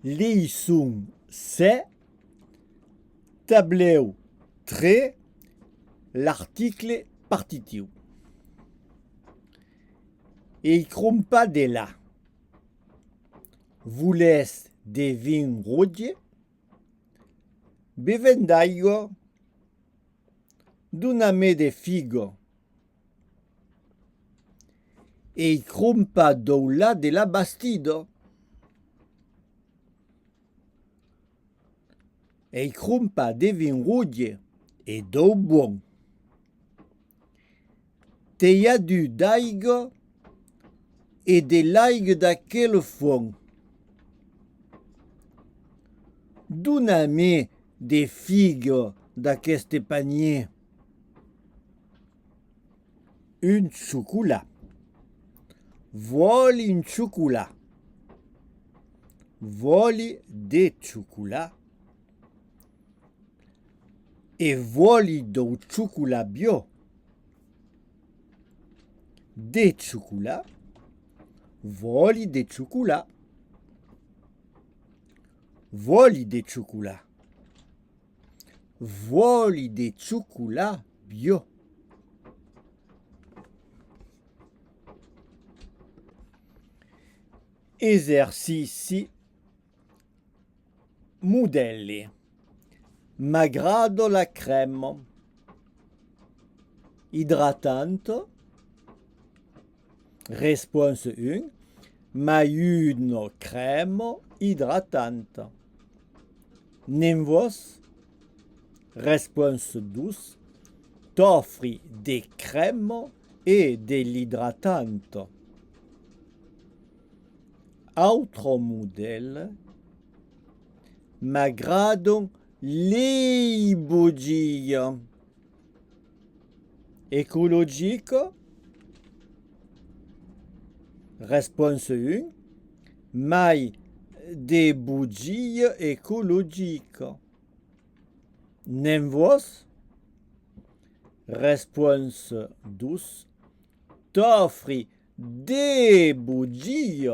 Liisung c'est tableu tre l'article partitiu. E crumpa de là. Voulez de vin rouge, bevem d'aigua, doname de figo. E crumpa doula de la bastido. E crumpa de vin rouge e d'eau bon. Te y a du d'aigua et de l'aigua d'aquel fond. Doname des figues d'aquest panier. Un chocolat. Voli un chocolat. Voli de chocolat. E voli do chocolat bio. De chocolat. Voli de chocolat. Voli de chocolat. Voli de chocolat bio. Esercizi modelli. M'aggrado la crème. Hydratante. Réponse 1. Ma une crème hydratante. Nem vos? Réponse 12. T'offri des crèmes et de l'hydratante. Autre modèle. M'aggradano le bugie. Ecologique. Réponse 1. Mai de bugie ecologique. Nem vos? Réponse 12. T'offri des bugie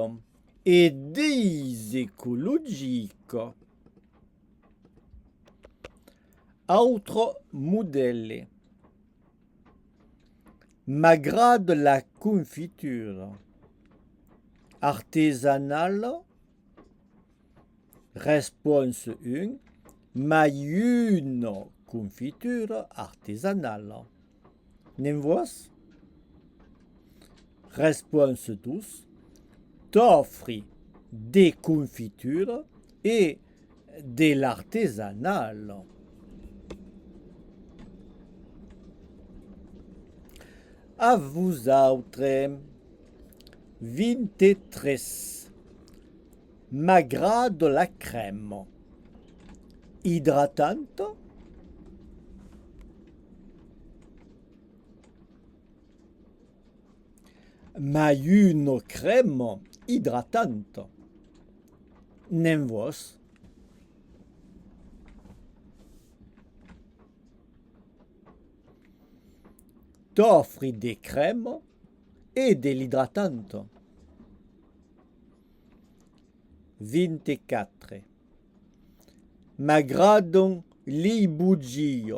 et des écologiques. Autre modèle. M'aggrade la confiture. Artisanale. Réponse 1. Ma une confiture artisanale. Nem vos? Réponse 12. T'offri des confitures et de l'artisanal. À vous autres. 23. M'aggrade la crème. Hydratante. Ma une crème hydratante. Nem vos? T'offri des crèmes et de l'hydratante. 24. M'aggradano le bugie.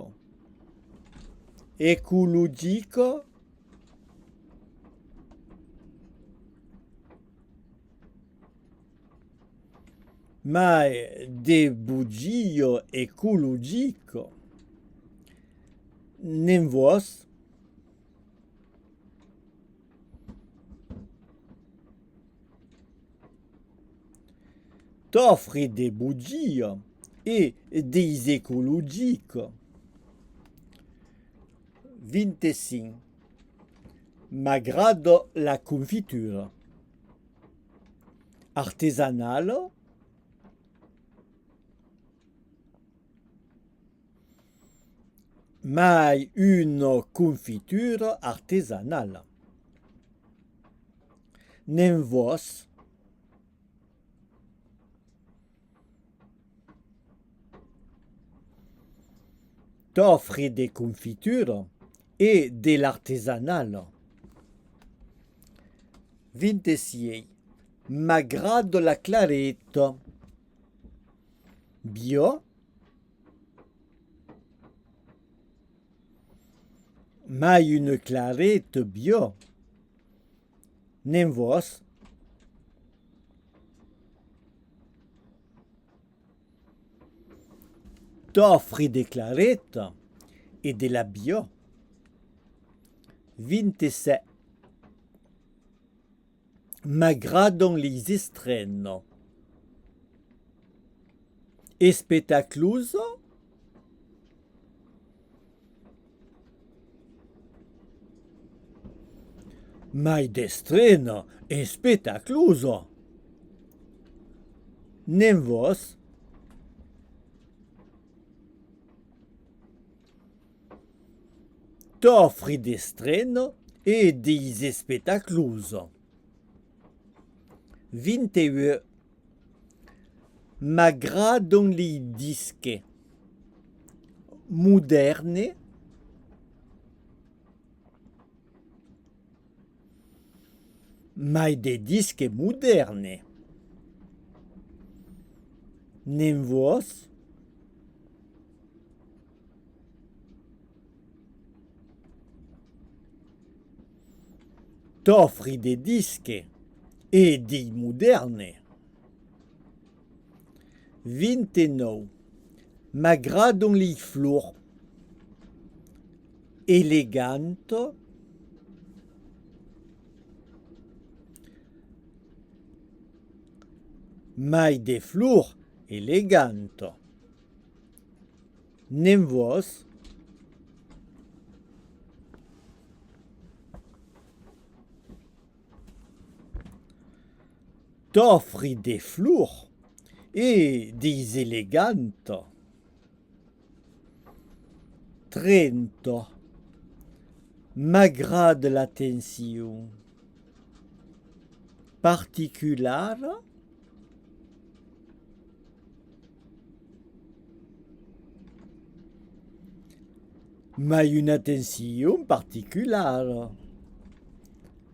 Ecologique. Ma de bugie ecologique. Nem vos? T'offri des bugie et des écologiques. 25. M'aggrade la confiture. Artisanale. Mai une confiture artisanale. Nem vos? T'offri des confitures et de l'artisanal. 26. M'aggrade la clarette. bio, mai une clarette bio, nem vos, t'offri de clarette e della bio, 27. M'aggradano les estreno. E spettacluso? Mai d'estreno e spettacluso. Nem vos? T'offri d'estreno e di spettacluso. 28. M'aggradano le dische moderne mai de dische moderne. Nem vos? T'offri de dische e di moderne. 29. M'aggradano le flor eleganto mai de flor eleganto. Nem vos? T'offri de flor e dis eleganto. 30. M'aggrade l'attenzione particolare mai un'attenzione particolare.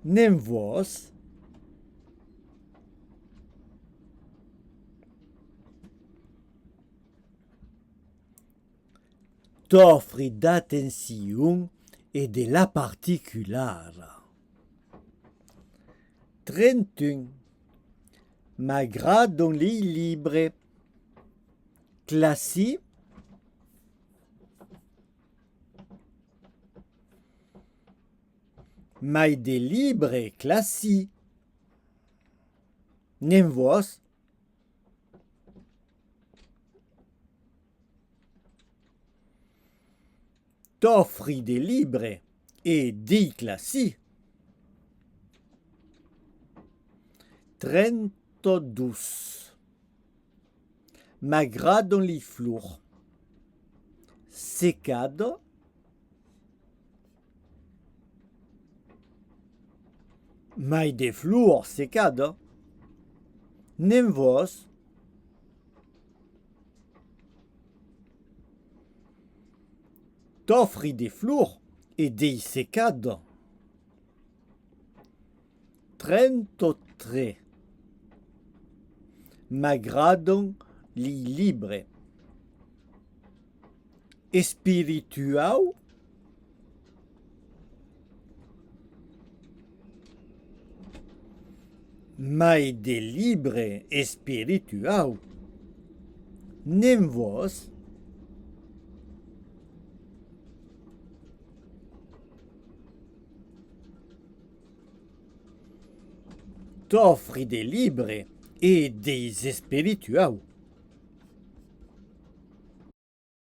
Nem vos? T'offri d'attenzione e della particolare. 31. M'aggradano le libri classici mai de libri classici. Nem vos? T'offri des libri e di classici. 32. M'aggradano le flor secado mai de flor secado. Nem vos? T'offri de flor e di secado. 33. M'aggradano le libri spirituali mai de libri spirituali. Nem vos? T'offri des libri e des spirituali.